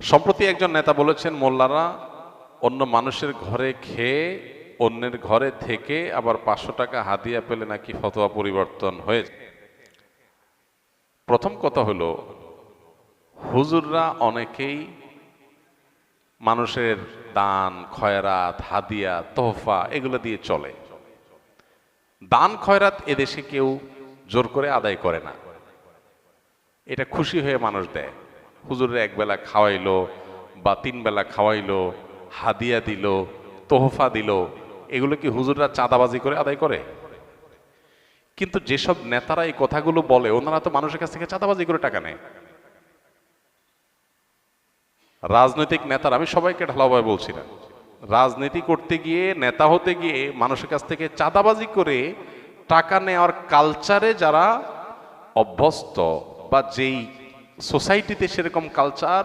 সম্প্রতি একজন নেতা বলেছেন, মোল্লারা অন্য মানুষের ঘরে খেয়ে অন্যের ঘরে থেকে আবার 500 টাকা হাদিয়া পেলে নাকি ফতোয়া পরিবর্তন হয়ে যায়। প্রথম কথা হলো, হুজুররা অনেকেই মানুষের দান খয়রাত হাদিয়া তোহফা এগুলো দিয়ে চলে। দান খয়রাত এদেশে কেউ জোর করে আদায় করে না, এটা খুশি হয়ে মানুষ দেয়। হুজুরের একবেলা খাওয়াইলো বা 3 বেলা খাওয়াইলো, হাদিয়া দিল, তোহফা দিল, এগুলো কি হুজুররা চাঁদাবাজি করে আদায় করে? কিন্তু যেসব নেতারা এই কথাগুলো বলে, ওনারা তো মানুষের কাছ থেকে চাঁদাবাজি করে টাকা নেয়। রাজনৈতিক নেতারা, আমি সবাইকে ঢালাওভাবে বলছি না, রাজনীতি করতে গিয়ে নেতা হতে গিয়ে মানুষের কাছ থেকে চাঁদাবাজি করে টাকা নেওয়ার কালচারে যারা অভ্যস্ত, বা যেই সোসাইটিতে সেরকম কালচার